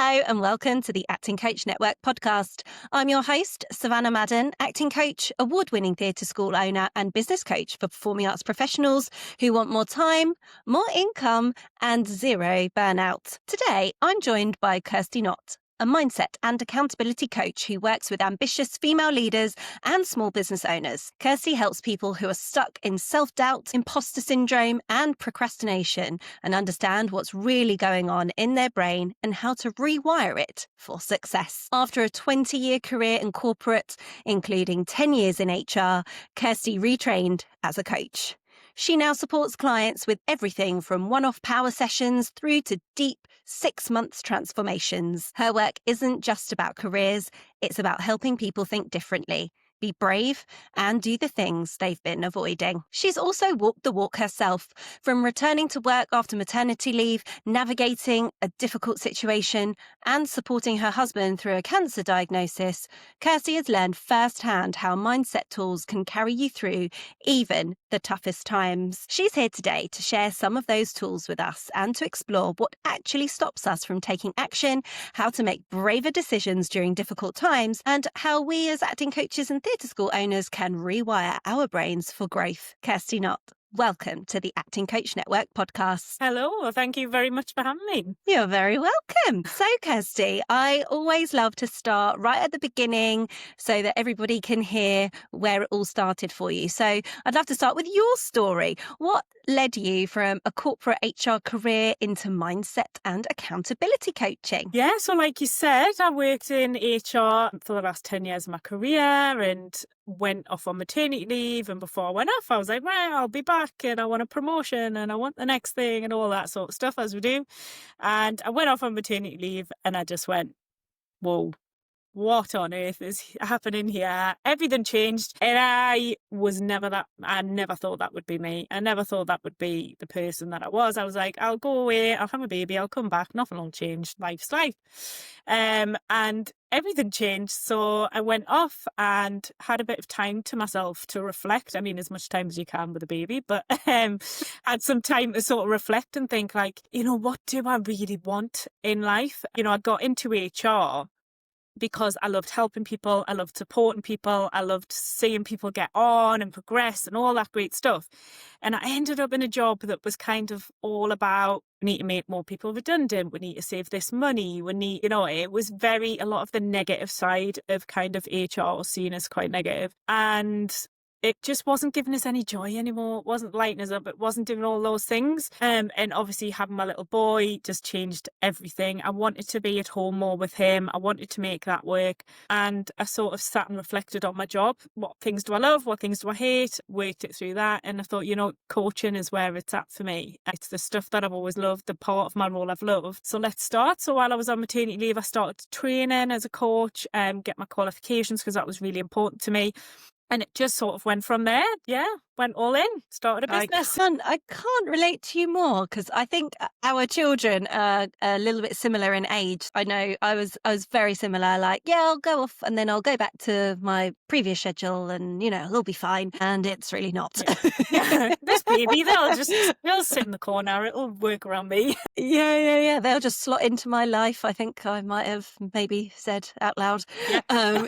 Hello and welcome to the Acting Coach Network podcast. I'm your host, Savannah Madden, acting coach, award-winning theatre school owner and business coach for performing arts professionals who want more time, more income and zero burnout. Today, I'm joined by Kirsty Knott, a mindset and accountability coach who works with ambitious female leaders and small business owners. Kirsty helps people who are stuck in self-doubt, imposter syndrome, and procrastination and understand what's really going on in their brain and how to rewire it for success. After a 20-year career in corporate, including 10 years in HR, Kirsty retrained as a coach. She now supports clients with everything from one-off power sessions through to deep 6-month transformations. Her work isn't just about careers, it's about helping people think differently, be brave, and do the things they've been avoiding. She's also walked the walk herself, from returning to work after maternity leave, navigating a difficult situation, and supporting her husband through a cancer diagnosis. Kirsty has learned firsthand how mindset tools can carry you through even the toughest times. She's here today to share some of those tools with us and to explore what actually stops us from taking action, how to make braver decisions during difficult times, and how we as acting coaches and theatre school owners can rewire our brains for growth. Kirsty Knott, welcome to the Acting Coach Network podcast. Hello, well, thank you very much for having me. You're very welcome. So, Kirsty, I always love to start right at the beginning so that everybody can hear where it all started for you. So I'd love to start with your story. What led you from a corporate HR career into mindset and accountability coaching? Yeah, so like you said, I worked in HR for the last 10 years of my career and went off on maternity leave. And before I went off, I was like, right, I'll be back and I want a promotion and I want the next thing and all that sort of stuff, as we do. And I went off on maternity leave and I just went, whoa, what on earth is happening here? Everything changed. And I never thought that would be me. I never thought that would be the person that I was. I was like, I'll go away, I'll have a baby, I'll come back, nothing will change. Life's life. And everything changed. So I went off and had a bit of time to myself to reflect. I mean, as much time as you can with a baby, but had some time to sort of reflect and think like, what do I really want in life? I got into HR because I loved helping people, I loved supporting people, I loved seeing people get on and progress and all that great stuff. And I ended up in a job that was kind of all about, we need to make more people redundant, we need to save this money, it was a lot of the negative side of kind of HR was seen as quite negative. And it just wasn't giving us any joy anymore. It wasn't lighting us up. It wasn't doing all those things. And obviously having my little boy just changed everything. I wanted to be at home more with him. I wanted to make that work. And I sort of sat and reflected on my job. What things do I love? What things do I hate? Worked it through that. And I thought, coaching is where it's at for me. It's the stuff that I've always loved, the part of my role I've loved. So let's start. So while I was on maternity leave, I started training as a coach and get my qualifications because that was really important to me. And it just sort of went from there. Yeah, went all in, started a business. I can't relate to you more because I think our children are a little bit similar in age. I know I was very similar. Like, yeah, I'll go off and then I'll go back to my previous schedule and, it'll be fine. And it's really not. Yeah. This baby, they'll sit in the corner. It'll work around me. Yeah. They'll just slot into my life. I think I might have maybe said out loud. Yeah.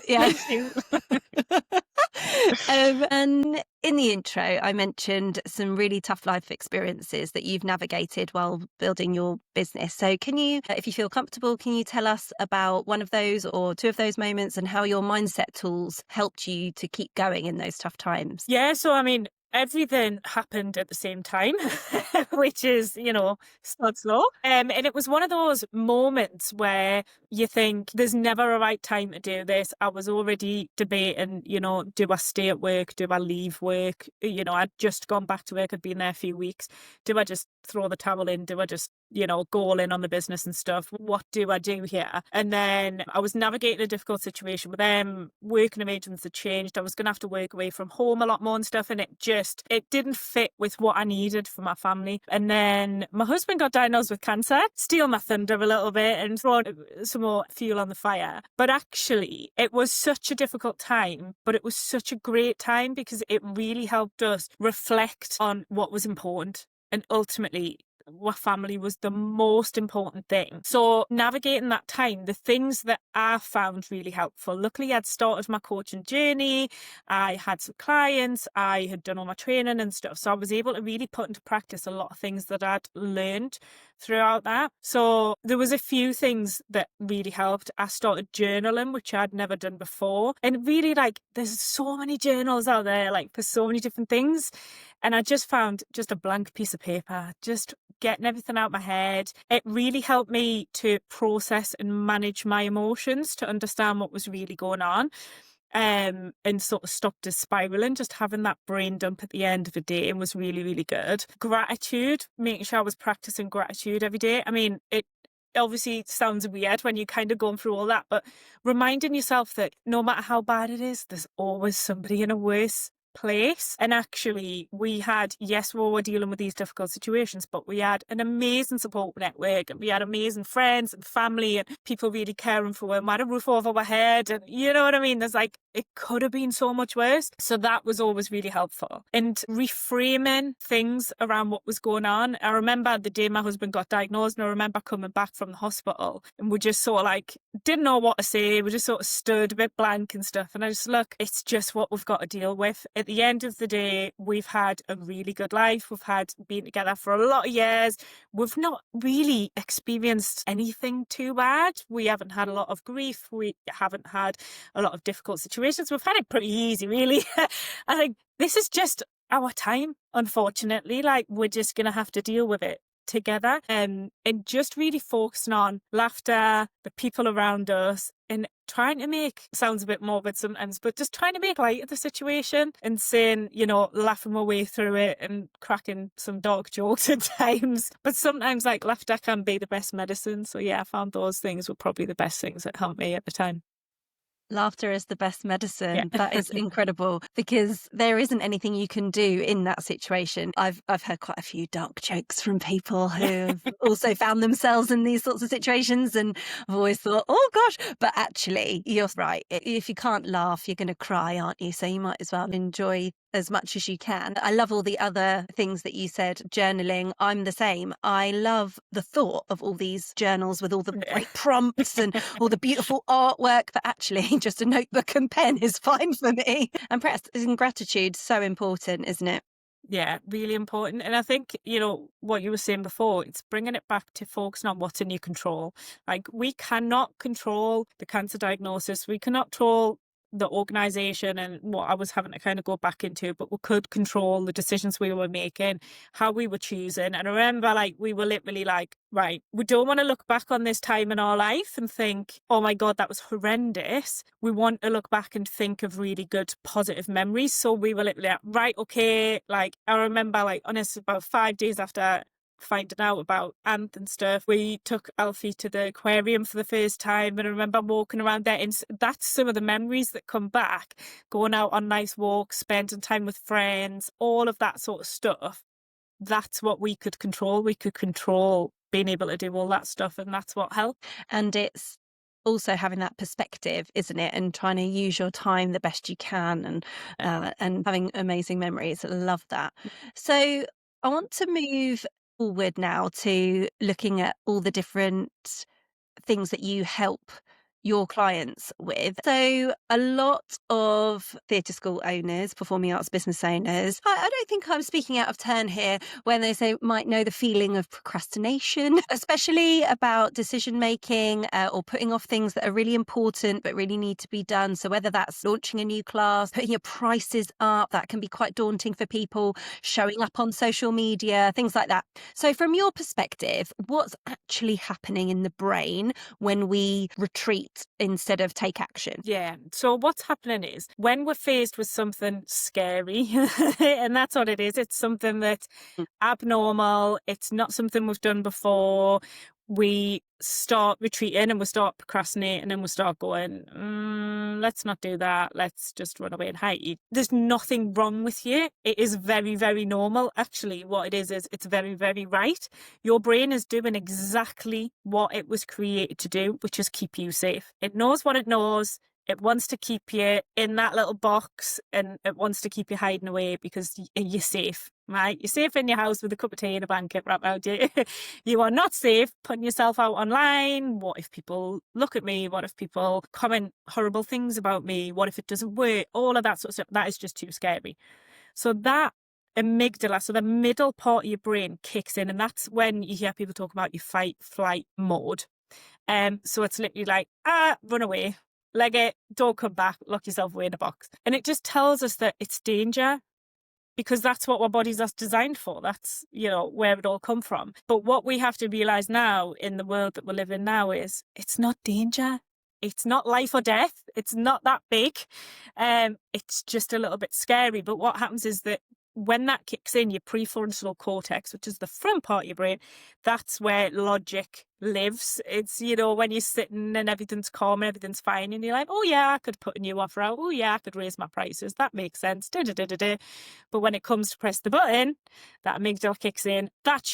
And in the intro, I mentioned some really tough life experiences that you've navigated while building your business. So can you, if you feel comfortable, can you tell us about one of those or two of those moments and how your mindset tools helped you to keep going in those tough times? Yeah, so I mean, everything happened at the same time, which is, sod's law. And it was one of those moments where you think there's never a right time to do this. I was already debating, do I stay at work? Do I leave work? I'd just gone back to work. I'd been there a few weeks. Do I just throw the towel in? Do I just go all in on the business and stuff? What do I do here? And then I was navigating a difficult situation with them. Working arrangements had changed. I was going to have to work away from home a lot more and stuff. And it didn't fit with what I needed for my family. And then my husband got diagnosed with cancer, steal my thunder a little bit and throw some more fuel on the fire. But actually, it was such a difficult time, but it was such a great time because it really helped us reflect on what was important. And ultimately, our family was the most important thing. So navigating that time, the things that I found really helpful. Luckily, I'd started my coaching journey. I had some clients. I had done all my training and stuff. So I was able to really put into practice a lot of things that I'd learned throughout that. So there was a few things that really helped. I started journaling, which I'd never done before. And really, like, there's so many journals out there, like, for so many different things. And I just found just a blank piece of paper, just getting everything out my head. It really helped me to process and manage my emotions, to understand what was really going on. And sort of stopped us spiraling. Just having that brain dump at the end of the day was really, really good. Gratitude, making sure I was practicing gratitude every day. I mean, it obviously sounds weird when you're kind of going through all that, but reminding yourself that no matter how bad it is, there's always somebody in a worse place. And actually, we were dealing with these difficult situations, but we had an amazing support network, and we had amazing friends and family and people really caring for us. We had a roof over our head, and you know what I mean? There's like, it could have been so much worse. So that was always really helpful. And reframing things around what was going on. I remember the day my husband got diagnosed, and I remember coming back from the hospital, and we just sort of like didn't know what to say. We just sort of stood a bit blank and stuff. And I just, look, it's just what we've got to deal with. At the end of the day, we've had a really good life. We've been together for a lot of years. We've not really experienced anything too bad. We haven't had a lot of grief. We haven't had a lot of difficult situations. We've had it pretty easy, really. I think this is just our time, unfortunately. Like, we're just going to have to deal with it together, and just really focusing on laughter, the people around us, and trying to make, sounds a bit morbid sometimes, but just trying to make light of the situation and saying, laughing my way through it and cracking some dark jokes at times. But sometimes, like, laughter can be the best medicine. So yeah, I found those things were probably the best things that helped me at the time. Laughter is the best medicine. Yeah. That is incredible, because there isn't anything you can do in that situation. I've heard quite a few dark jokes from people who've also found themselves in these sorts of situations, and I've always thought, oh gosh, but actually you're right. If you can't laugh, you're going to cry, aren't you? So you might as well enjoy as much as you can. I love all the other things that you said. Journaling, I'm the same. I love the thought of all these journals with all the great prompts and all the beautiful artwork, but actually just a notebook and pen is fine for me. And practicing gratitude, so important, isn't it? Yeah, really important. And I think, what you were saying before, it's bringing it back to focusing on what's in your control. Like, we cannot control the cancer diagnosis. We cannot control the organization and what I was having to kind of go back into, but we could control the decisions we were making, how we were choosing. And I remember, like, we were literally like, right, we don't want to look back on this time in our life and think, oh my God, that was horrendous. We want to look back and think of really good, positive memories. So we were literally like, right, okay. Like, I remember, like, honestly, about 5 days after finding out about Ant and stuff, we took Alfie to the aquarium for the first time, and I remember walking around there, and that's some of the memories that come back, going out on nice walks, spending time with friends, all of that sort of stuff. That's what we could control. We could control being able to do all that stuff, and that's what helped. And it's also having that perspective, isn't it? And trying to use your time the best you can, and having amazing memories. I love that. So I want to move forward now to looking at all the different things that you help your clients with. So a lot of theatre school owners, performing arts business owners, I don't think I'm speaking out of turn here when they say might know the feeling of procrastination, especially about decision making, or putting off things that are really important but really need to be done. So whether that's launching a new class, putting your prices up, that can be quite daunting for people, showing up on social media, things like that. So from your perspective, what's actually happening in the brain when we retreat instead of take action? Yeah. So what's happening is, when we're faced with something scary, and that's what it is, it's something that's abnormal, it's not something we've done before, we start retreating and we start procrastinating and we start going, let's not do that. Let's just run away and hide. There's nothing wrong with you. It is very, very normal. Actually, what it is it's very, very right. Your brain is doing exactly what it was created to do, which is keep you safe. It knows what it knows. It wants to keep you in that little box, and it wants to keep you hiding away because you're safe, right? You're safe in your house with a cup of tea and a blanket wrapped around you. You are not safe putting yourself out online. What if people look at me? What if people comment horrible things about me? What if it doesn't work? All of that sort of stuff. That is just too scary. So that amygdala, so the middle part of your brain kicks in, and that's when you hear people talk about your fight flight mode. So it's literally like, run away, leg it, don't come back, lock yourself away in a box. And it just tells us that it's danger, because that's what our bodies are designed for. That's, where it all come from. But what we have to realize now in the world that we live in now is it's not danger. It's not life or death. It's not that big. It's just a little bit scary. But what happens is that when that kicks in, your prefrontal cortex, which is the front part of your brain, that's where logic lives. It's, when you're sitting and everything's calm and everything's fine, and you're like, oh yeah, I could put a new offer out. Oh yeah, I could raise my prices. That makes sense. But when it comes to press the button, that amygdala kicks in, that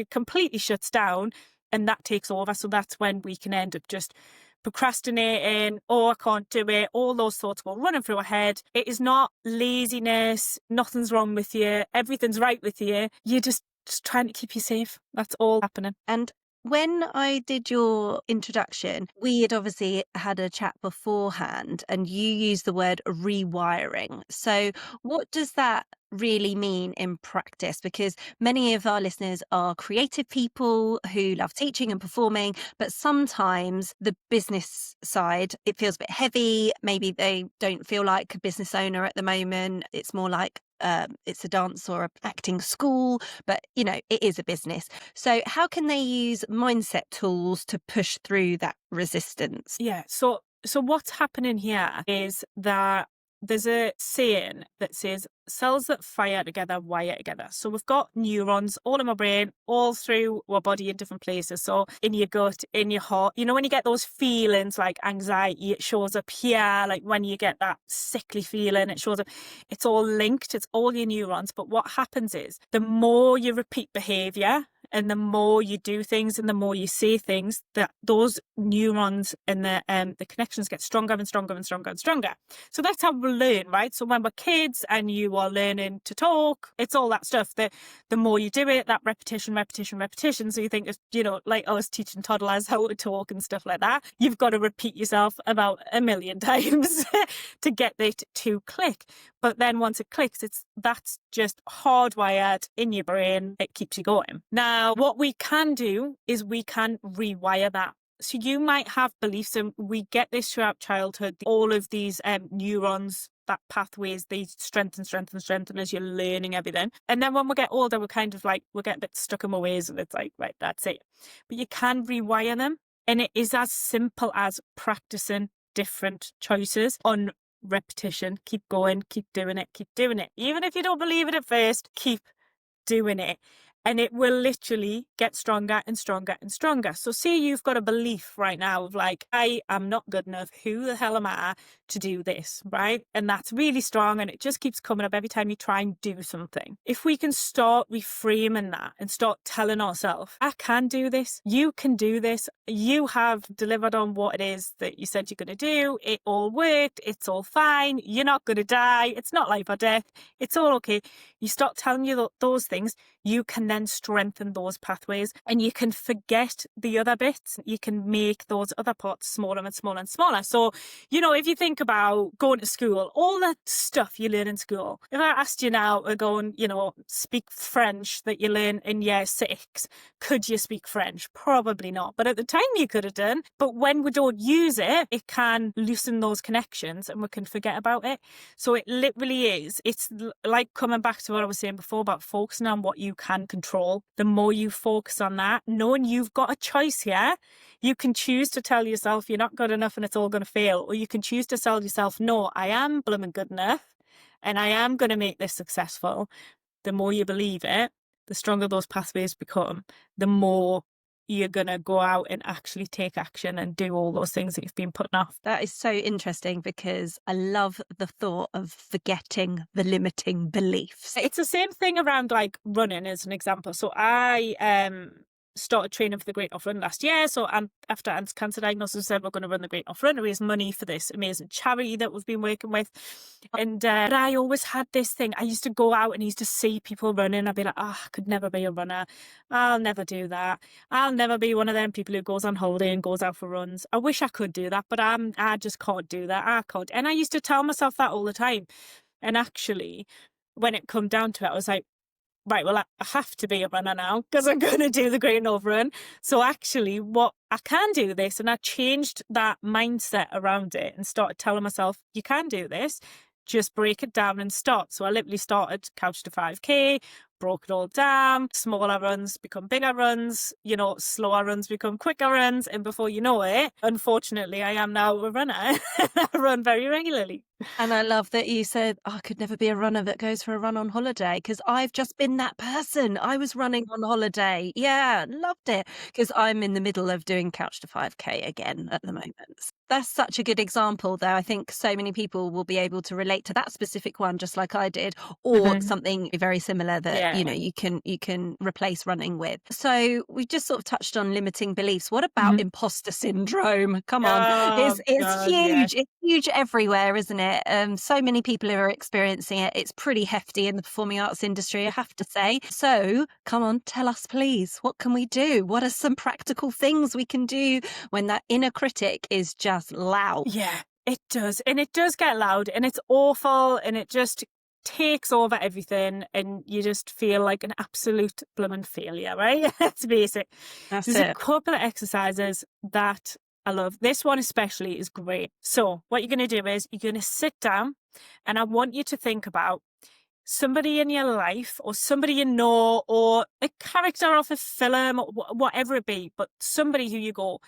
completely shuts down, and that takes over. So that's when we can end up just procrastinating, I can't do it. All those thoughts go running through our head. It is not laziness. Nothing's wrong with you. Everything's right with you. You're just trying to keep you safe. That's all happening. And when I did your introduction, we had obviously had a chat beforehand, and you used the word rewiring. So what does that really mean in practice? Because many of our listeners are creative people who love teaching and performing, but sometimes the business side, it feels a bit heavy. Maybe they don't feel like a business owner at the moment. It's more like it's a dance or an acting school, but it is a business. So how can they use mindset tools to push through that resistance? Yeah. So what's happening here is that there's a saying that says cells that fire together wire together. So we've got neurons all in my brain, all through our body in different places. So in your gut, in your heart, when you get those feelings like anxiety, it shows up here. Like when you get that sickly feeling, it shows up. It's all linked. It's all your neurons. But what happens is the more you repeat behavior, and the more you do things and the more you say things, that those neurons and the connections get stronger and stronger and stronger and stronger. So that's how we learn, right? So when we're kids and you are learning to talk, it's all that stuff. The more you do it, that repetition. So you think, like I was teaching toddlers how to talk and stuff like that. You've got to repeat yourself about 1,000,000 times to get it to click. But then once it clicks, that's just hardwired in your brain. It keeps you going. Now, what we can do is we can rewire that. So you might have beliefs, and we get this throughout childhood. All of these neurons, that pathways, they strengthen as you're learning everything. And then when we get older, we're kind of like, we get a bit stuck in our ways, and it's like, right, that's it. But you can rewire them. And it is as simple as practicing different choices on repetition. Keep going, keep doing it. Even if you don't believe it at first, keep doing it. And it will literally get stronger and stronger and stronger. So say you've got a belief right now of like, I am not good enough. Who the hell am I to do this, right? And that's really strong, and it just keeps coming up every time you try and do something. If we can start reframing that and start telling ourselves, I can do this. You can do this. You have delivered on what it is that you said you're going to do. It all worked. It's all fine. You're not going to die. It's not life or death. It's all okay. You start telling you those things, you can then strengthen those pathways, and you can forget the other bits. You can make those other parts smaller and smaller and smaller. So, if you think about going to school, all that stuff you learn in school, if I asked you now to go and, speak French that you learn in year 6, could you speak French? Probably not. But at the time you could have done. But when we don't use it, it can loosen those connections and we can forget about it. So it literally is. It's like coming back to what I was saying before about focusing on what you can control. The more you focus on that, knowing you've got a choice here, you can choose to tell yourself you're not good enough and it's all going to fail. Or you can choose to tell yourself, no, I am blooming good enough and I am going to make this successful. The more you believe it, the stronger those pathways become, the more you're going to go out and actually take action and do all those things that you've been putting off. That is so interesting, because I love the thought of forgetting the limiting beliefs. It's the same thing around like running as an example. So I started training for the Great Off Run last year. So after Ant's cancer diagnosis, we said we're going to run the Great Off Run to raise money for this amazing charity that we've been working with. And but I always had this thing. I used to go out and I used to see people running. I'd be like, oh, I could never be a runner. I'll never do that. I'll never be one of them people who goes on holiday and goes out for runs. I wish I could do that, but I just can't do that. I can't. And I used to tell myself that all the time. And actually, when it come down to it, I was like, right, well, I have to be a runner now because I'm going to do the Great North Run. So actually, what I can do this, and I changed that mindset around it and started telling myself, you can do this, just break it down and start. So I literally started couch to 5K, broke it all down, smaller runs become bigger runs, you know, slower runs become quicker runs. And before you know it, unfortunately, I am now a runner. I run very regularly. And I love that you said, oh, I could never be a runner that goes for a run on holiday, because I've just been that person. I was running on holiday. Yeah, loved it, because I'm in the middle of doing couch to 5K again at the moment. That's such a good example, though. I think so many people will be able to relate to that specific one, just like I did, or something very similar that, you know, you can replace running with. So we just sort of touched on limiting beliefs. What about imposter syndrome? Come on. It's God, huge. It's huge everywhere, isn't it? So many people who are experiencing it. It's pretty hefty in the performing arts industry, I have to say. So come on, tell us, please. What can we do? What are some practical things we can do when that inner critic is just loud? Yeah, it does. And it does get loud and it's awful and it just takes over everything and you just feel like an absolute blooming failure, right? That's basic. That's There's it. a couple of exercises that I love. This one especially is great. So what you're going to do is you're going to sit down and I want you to think about somebody in your life or somebody you know or a character of a film or whatever it be, but somebody who you go,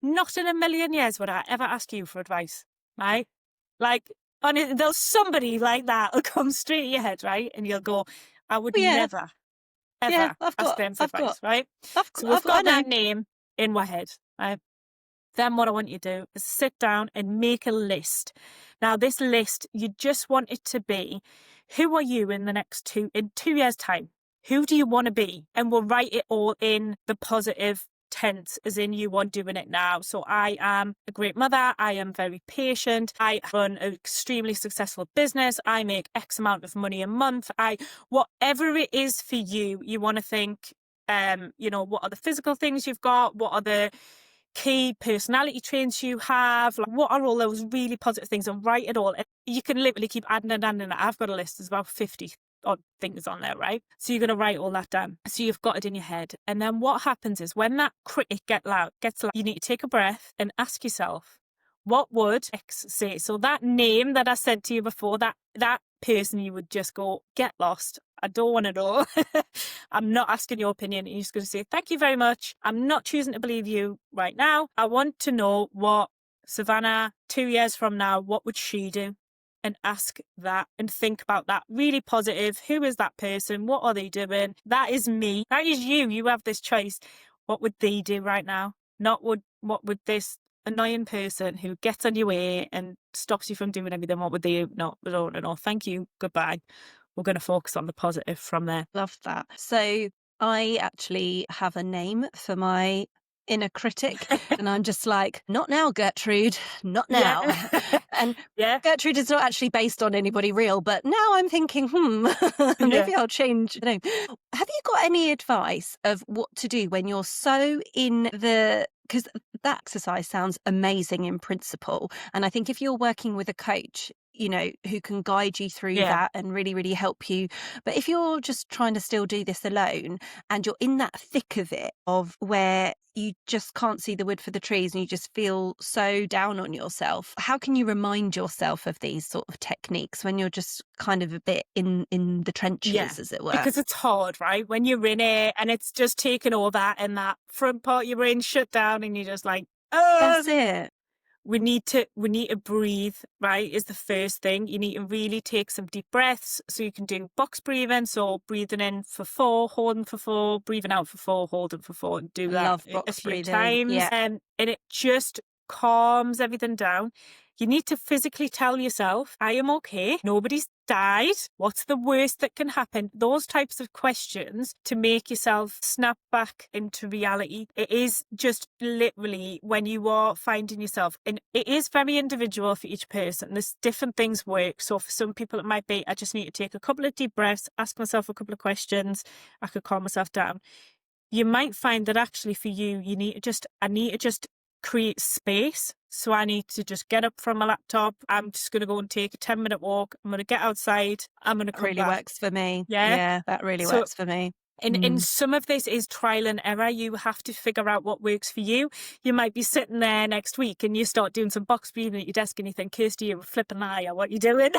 not in a million years would I ever ask you for advice, right? Like, there's somebody like that will come straight in your head, right? And you'll go, I would Yeah. never, Yeah, ever ask them for advice, right? So we've I got know. that name in my head, right? Then what I want you to do is sit down and make a list. Now, this list, you just want it to be, who are you in in 2 years' time? Who do you want to be? And we'll write it all in the positive tense, as in you are doing it now. So I am a great mother. I am very patient. I run an extremely successful business. I make X amount of money a month. Whatever it is for you, you want to think, you know, what are the physical things you've got? What are the key personality traits you have? Like, what are all those really positive things? And write it all. You can literally keep adding and adding. I've got a list. There's about 50 odd things on there, right? So you're going to write all that down. So you've got it in your head. And then what happens is when that critic gets loud, you need to take a breath and ask yourself, what would X say? So that name that I said to you before, that person, you would just go, get lost. I don't want to know. I'm not asking your opinion. You're just going to say, thank you very much. I'm not choosing to believe you right now. I want to know what Savannah, 2 years from now, what would she do? And ask that and think about that. Really positive. Who is that person? What are they doing? That is me. That is you. You have this choice. What would they do right now? What would this annoying person who gets on your way and stops you from doing everything, what would they do? No, I don't know. Thank you. Goodbye. We're going to focus on the positive from there. Love that. So I actually have a name for my inner critic and I'm just like, not now, Gertrude, not now. Yeah. And Yeah. Gertrude is not actually based on anybody real, but now I'm thinking, maybe I'll change the name. Have you got any advice of what to do when you're so because that exercise sounds amazing in principle. And I think if you're working with a coach, you know, who can guide you through that and really, really help you. But if you're just trying to still do this alone and you're in that thick of it, of where you just can't see the wood for the trees and you just feel so down on yourself, how can you remind yourself of these sort of techniques when you're just kind of a bit in the trenches, as it were? Because it's hard, right? When you're in it and it's just taken over and that front part of your brain shut down and you're just like, oh, that's it. We need to breathe, right, is the first thing. You need to really take some deep breaths. So you can do box breathing. So breathing in for 4, holding for 4, breathing out for 4, holding for 4. Do that Love a box few breathing. times. Yeah. And it just calms everything down. You need to physically tell yourself, I am okay. Nobody's died. What's the worst that can happen? Those types of questions to make yourself snap back into reality. It is just literally when you are finding yourself, and it is very individual for each person. There's different things work. So for some people, it might be, I just need to take a couple of deep breaths, ask myself a couple of questions. I could calm myself down. You might find that actually for you, I need to just create space. So I need to just get up from my laptop. I'm just going to go and take a 10-minute walk. I'm going to get outside. I'm going to That come really back. works for me. Yeah. Yeah, that really So works for me. and some of this is trial and error. You have to figure out what works for you. You might be sitting there next week and you start doing some box breathing at your desk and you think, Kirsty, you're flipping eye or what you doing?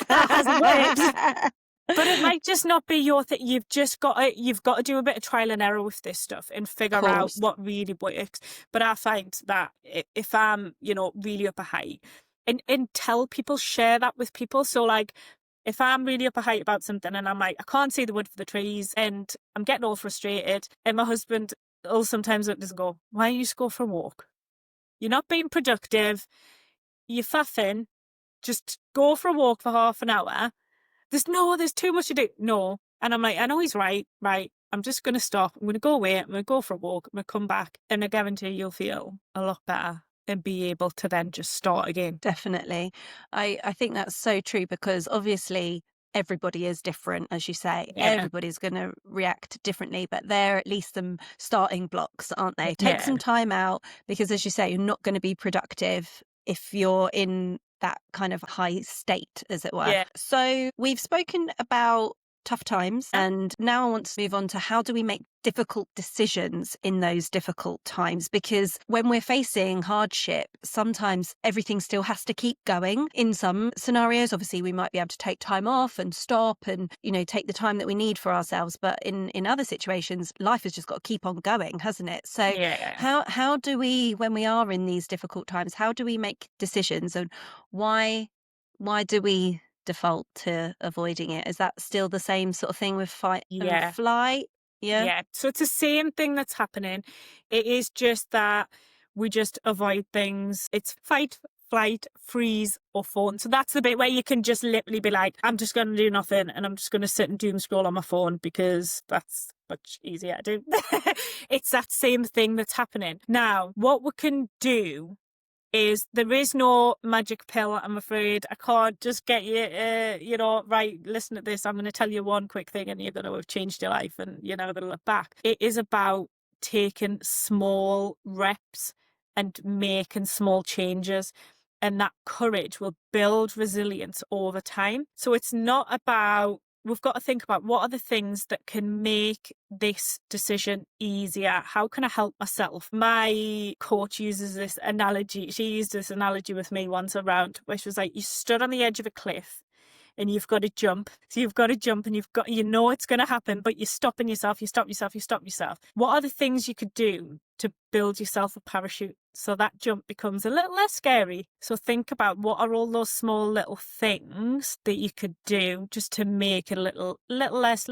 That hasn't worked. But it might just not be your thing. You've got to do a bit of trial and error with this stuff and figure out what really works. But I find that if I'm, really up a height and tell people, share that with people. So like, if I'm really up a height about something and I'm like, I can't see the wood for the trees and I'm getting all frustrated, and my husband will sometimes just go, why don't you just go for a walk? You're not being productive. You're faffing. Just go for a walk for half an hour. There's too much to do. No. And I'm like, I know he's right. I'm just going to stop. I'm going to go away. I'm going to go for a walk. I'm going to come back. And I guarantee you'll feel a lot better and be able to then just start again. Definitely. I think that's so true because obviously everybody is different, as you say. Yeah. Everybody's going to react differently, but they're at least some starting blocks, aren't they? Take Yeah. some time out because, as you say, you're not going to be productive if you're in that kind of high state, as it were. Yeah. So we've spoken about tough times, and now I want to move on to how do we make difficult decisions in those difficult times, because when we're facing hardship, sometimes everything still has to keep going. In some scenarios, obviously, we might be able to take time off and stop and, take the time that we need for ourselves. But in other situations, life has just got to keep on going, hasn't it? So how do we, when we are in these difficult times, how do we make decisions, and why do we default to avoiding it? Is that still the same sort of thing with fight and flight? Yeah. So it's the same thing that's happening. It is just that we just avoid things. It's fight, flight, freeze, or fawn. So that's the bit where you can just literally be like, I'm just going to do nothing and I'm just going to sit and doom scroll on my phone because that's much easier to do. It's that same thing that's happening. Now, what we can do is there is no magic pill, I'm afraid. I can't just get you, right, listen to this. I'm going to tell you one quick thing and you're going to have changed your life and you're never going to look back. It is about taking small reps and making small changes. And that courage will build resilience over time. So it's not about, we've got to think about what are the things that can make this decision easier? How can I help myself? My coach uses this analogy. She used this analogy with me once around, where she was like, you stood on the edge of a cliff and you've got to jump. So you've got to jump and it's going to happen, but you're stopping yourself, you stop yourself. What are the things you could do to build yourself a parachute so that jump becomes a little less scary? So think about what are all those small little things that you could do just to make it a little less.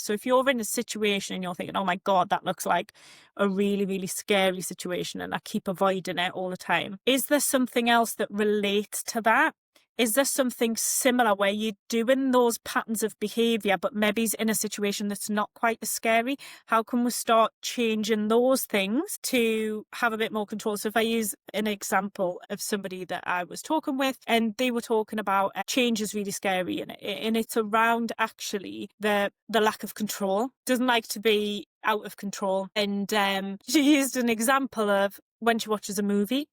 So if you're in a situation and you're thinking, oh my God, that looks like a really, really scary situation and I keep avoiding it all the time. Is there something else that relates to that? Is there something similar where you're doing those patterns of behaviour, but maybe it's in a situation that's not quite as scary? How can we start changing those things to have a bit more control? So if I use an example of somebody that I was talking with and they were talking about change is really scary, and it's around actually the lack of control. Doesn't like to be out of control. And she used an example of when she watches a movie.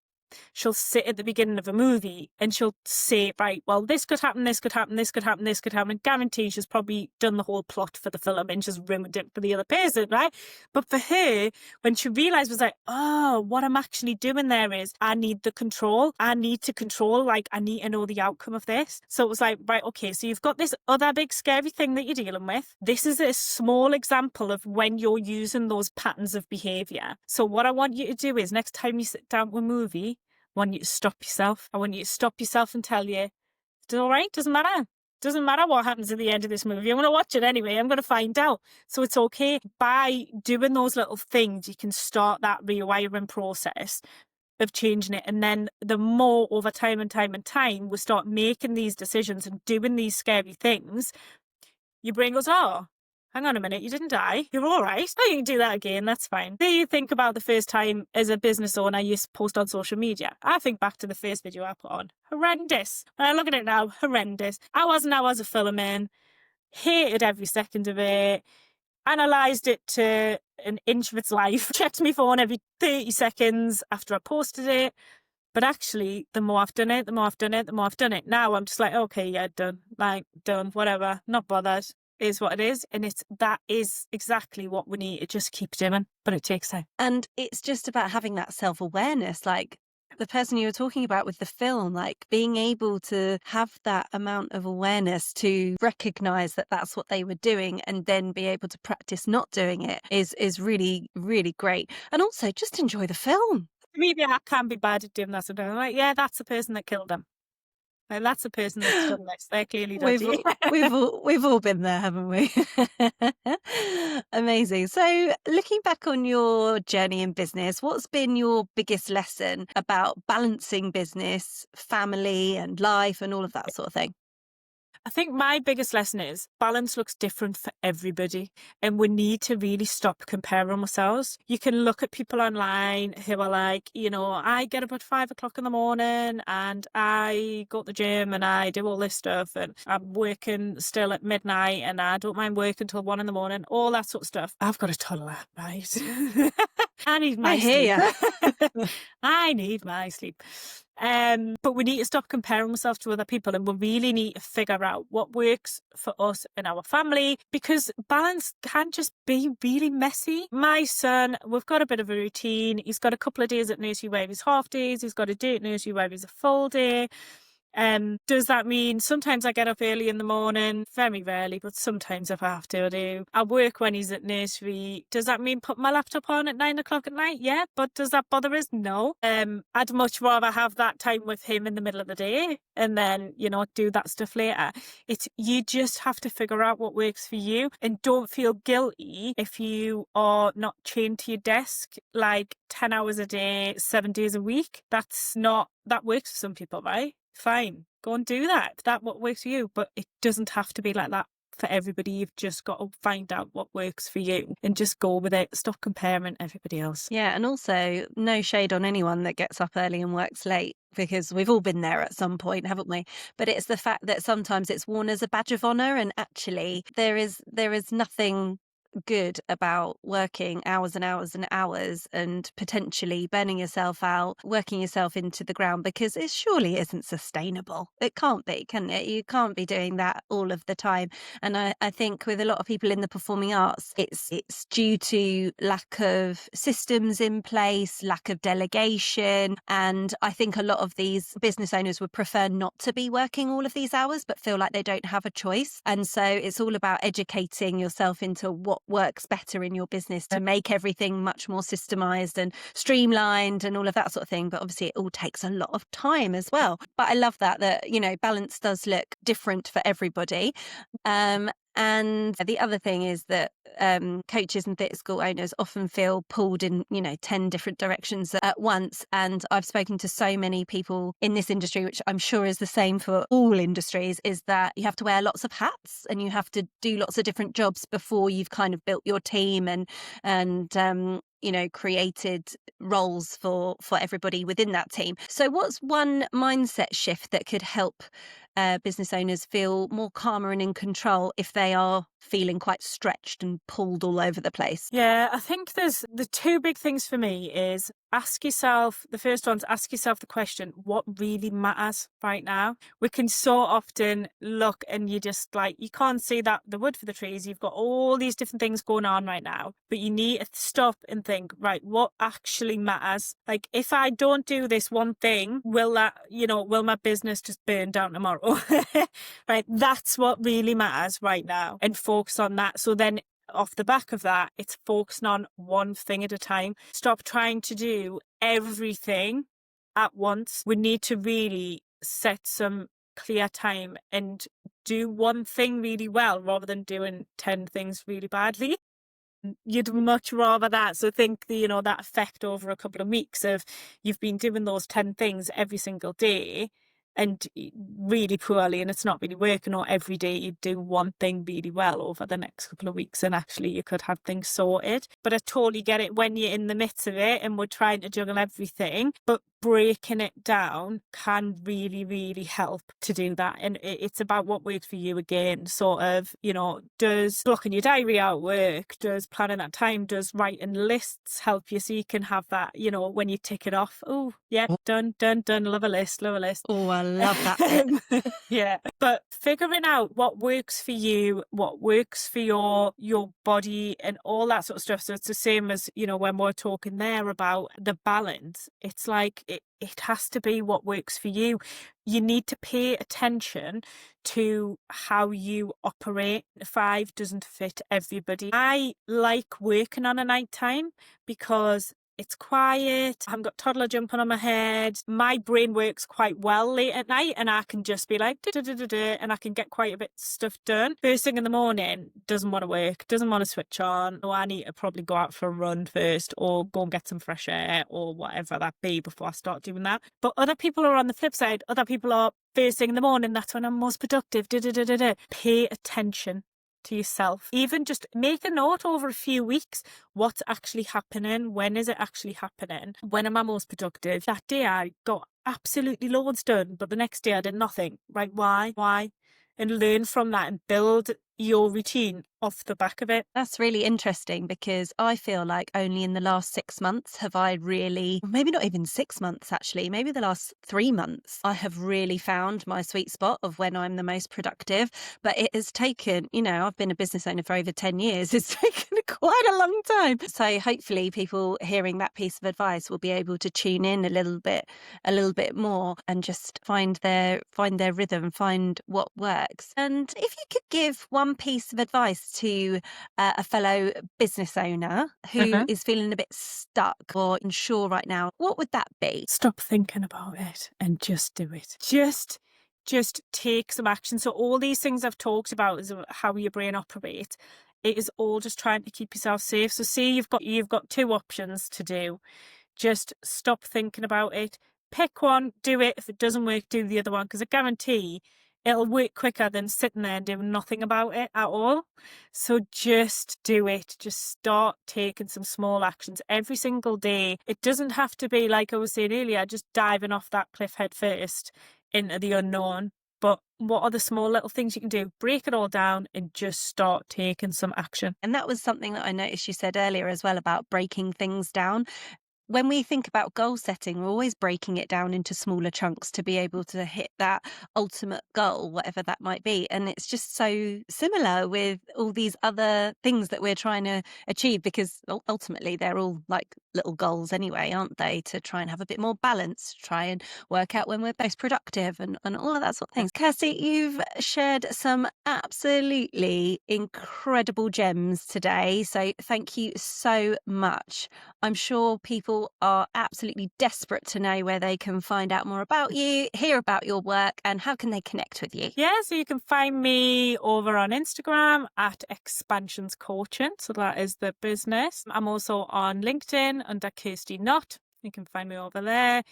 She'll sit at the beginning of a movie and she'll say, right, well, this could happen, this could happen, this could happen, this could happen. And guarantee she's probably done the whole plot for the film and just ruined it for the other person, right? But for her, when she realised, was like, oh, what I'm actually doing there is I need the control. I need to control, like, I need to know the outcome of this. So it was like, right, okay, so you've got this other big scary thing that you're dealing with. This is a small example of when you're using those patterns of behaviour. So what I want you to do is next time you sit down with a movie, I want you to stop yourself. I want you to stop yourself and tell you, it's all right, doesn't matter. Doesn't matter what happens at the end of this movie. I'm going to watch it anyway. I'm going to find out. So it's okay. By doing those little things, you can start that rewiring process of changing it. And then the more over time and time and time we start making these decisions and doing these scary things, your brain goes, oh, hang on a minute, you didn't die. You're all right. Oh, you can do that again. That's fine. Do you think about the first time as a business owner you post on social media? I think back to the first video I put on. Horrendous. When I look at it now, horrendous. Hours and hours of filming. Hated every second of it. Analysed it to an inch of its life. Checked my phone every 30 seconds after I posted it. But actually, the more I've done it, the more I've done it, the more I've done it. Now I'm just like, okay, yeah, done. Like, done, whatever. Not bothered. Is what it is. And that is exactly what we need to just keep doing. But it takes time. And it's just about having that self-awareness, like the person you were talking about with the film, like being able to have that amount of awareness to recognize that that's what they were doing and then be able to practice not doing it is really, really great. And also just enjoy the film. Maybe I can be bad at doing that sometimes. I'm like, yeah, that's the person that killed him. Like, that's the person that's done this. They're clearly dodgy. We've all been there, haven't we? Amazing. So looking back on your journey in business, what's been your biggest lesson about balancing business, family and life and all of that sort of thing? I think my biggest lesson is balance looks different for everybody, and we need to really stop comparing ourselves. You can look at people online who are like, I get up at 5 o'clock in the morning and I go to the gym and I do all this stuff and I'm working still at midnight and I don't mind working till 1 in the morning, all that sort of stuff. I've got a toddler, right? I need my sleep. I need my sleep. But we need to stop comparing ourselves to other people, and we really need to figure out what works for us and our family, because balance can just be really messy. My son, we've got a bit of a routine. He's got a couple of days at nursery where he's half days. He's got a day at nursery where he's a full day. Does that mean sometimes I get up early in the morning? Very rarely, but sometimes if I have to, I do. I work when he's at nursery. Does that mean put my laptop on at 9 o'clock at night? Yeah, but does that bother us? No. I'd much rather have that time with him in the middle of the day and then, do that stuff later. You just have to figure out what works for you, and don't feel guilty if you are not chained to your desk like 10 hours a day, 7 days a week. That works for some people, right? Fine, go and do that. If that's what works for you, but it doesn't have to be like that for everybody. You've just got to find out what works for you and just go with it. Stop comparing everybody else. Yeah, and also no shade on anyone that gets up early and works late, because we've all been there at some point, haven't we? But it's the fact that sometimes it's worn as a badge of honor, and actually there is nothing good about working hours and hours and hours and potentially burning yourself out, working yourself into the ground, because it surely isn't sustainable. It can't be, can it? You can't be doing that all of the time. And I think with a lot of people in the performing arts, it's due to lack of systems in place, lack of delegation. And I think a lot of these business owners would prefer not to be working all of these hours, but feel like they don't have a choice. And so it's all about educating yourself into what works better in your business to make everything much more systemized and streamlined and all of that sort of thing. But obviously it all takes a lot of time as well. But I love that balance does look different for everybody. And the other thing is that coaches and theatre school owners often feel pulled in, 10 different directions at once. And I've spoken to so many people in this industry, which I'm sure is the same for all industries, is that you have to wear lots of hats and you have to do lots of different jobs before you've kind of built your team and created roles for everybody within that team. So what's one mindset shift that could help business owners feel more calmer and in control if they are feeling quite stretched and pulled all over the place? Yeah, I think there's the two big things for me is the first one's ask yourself the question, what really matters right now? We can so often look and you can't see that the wood for the trees. You've got all these different things going on right now, but you need to stop and think, right, what actually matters? Like, if I don't do this one thing, will my business just burn down tomorrow? Right. That's what really matters right now, and focus on that. So then off the back of that, it's focusing on one thing at a time. Stop trying to do everything at once. We need to really set some clear time and do one thing really well rather than doing 10 things really badly. You'd much rather that. So think that effect over a couple of weeks of you've been doing those 10 things every single day and really poorly, and it's not really working, or every day you do one thing really well over the next couple of weeks and actually you could have things sorted. But I totally get it when you're in the midst of it and we're trying to juggle everything, but breaking it down can really, really help to do that. And it's about what works for you again. Sort of, does blocking your diary out work? Does planning that time? Does writing lists help you so you can have that, when you tick it off? Oh, yeah, done. Love a list. Oh, I love that bit. Yeah. But figuring out what works for you, what works for your body and all that sort of stuff. So it's the same as, when we're talking there about the balance, it's like it has to be what works for you. You need to pay attention to how you operate. 5 doesn't fit everybody. I like working on a night time because it's quiet. I haven't got toddler jumping on my head. My brain works quite well late at night and I can just be like, and I can get quite a bit of stuff done. First thing in the morning, doesn't want to work, doesn't want to switch on. Or I need to probably go out for a run first or go and get some fresh air or whatever that be before I start doing that. But other people are on the flip side. Other people are first thing in the morning. That's when I'm most productive. Pay attention to yourself. Even just make a note over a few weeks. What's actually happening? When is it actually happening? When am I most productive? That day I got absolutely loads done, but the next day I did nothing. Right? Why? And learn from that and build your routine off the back of it. That's really interesting because I feel like only in the last 6 months have I really, maybe not even 6 months actually, maybe the last 3 months, I have really found my sweet spot of when I'm the most productive. But it has taken, I've been a business owner for over 10 years. It's taken quite a long time. So hopefully people hearing that piece of advice will be able to tune in a little bit more and just find their rhythm, find what works. And if you could give one piece of advice to a fellow business owner who is feeling a bit stuck or unsure right now, what would that be? Stop thinking about it and just do it. Just take some action. So all these things I've talked about is how your brain operates. It is all just trying to keep yourself safe. So see, you've got 2 options to do. Just stop thinking about it. Pick one, do it. If it doesn't work, do the other one. Because I guarantee it'll work quicker than sitting there and doing nothing about it at all. So just do it. Just start taking some small actions every single day. It doesn't have to be, like I was saying earlier, just diving off that cliff head first into the unknown. But what are the small little things you can do? Break it all down and just start taking some action. And that was something that I noticed you said earlier as well about breaking things down. When we think about goal setting, we're always breaking it down into smaller chunks to be able to hit that ultimate goal, whatever that might be. And it's just so similar with all these other things that we're trying to achieve, because ultimately they're all like little goals anyway, aren't they? To try and have a bit more balance, to try and work out when we're most productive and all of that sort of things. Kirsty, you've shared some absolutely incredible gems today. So thank you so much. I'm sure people are absolutely desperate to know where they can find out more about you, hear about your work, and how can they connect with you? Yeah, so you can find me over on Instagram at Expansions Coaching. So that is the business. I'm also on LinkedIn under Kirsty Knott. You can find me over there.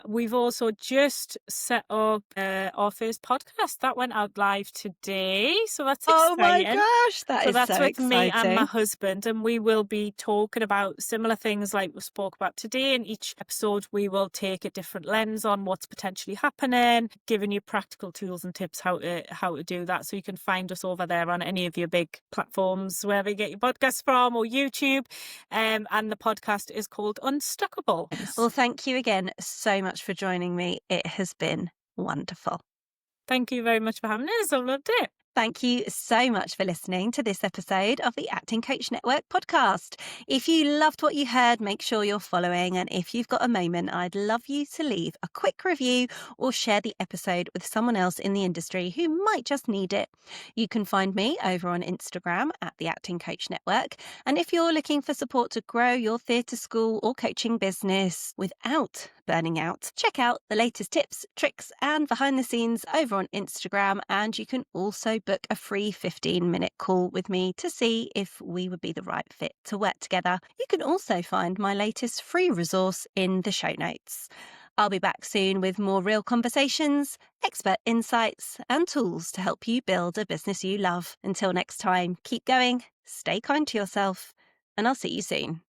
We've also just set up our first podcast that went out live today, so that's exciting. Oh my gosh, that's with exciting. Me and my husband, and we will be talking about similar things like we spoke about today. In each episode, we will take a different lens on what's potentially happening, giving you practical tools and tips how to do that. So you can find us over there on any of your big platforms, wherever you get your podcasts from, or YouTube. And the podcast is called Unstuckable. Well, thank you again so much for joining me. It has been wonderful. Thank you very much for having us. I've loved it. Thank you so much for listening to this episode of the Acting Coach Network podcast. If you loved what you heard, make sure you're following. And if you've got a moment, I'd love you to leave a quick review or share the episode with someone else in the industry who might just need it. You can find me over on Instagram at the Acting Coach Network. And if you're looking for support to grow your theatre school or coaching business without burning out. Check out the latest tips, tricks, and behind the scenes over on Instagram. And you can also book a free 15-minute call with me to see if we would be the right fit to work together. You can also find my latest free resource in the show notes. I'll be back soon with more real conversations, expert insights, and tools to help you build a business you love. Until next time, keep going, stay kind to yourself, and I'll see you soon.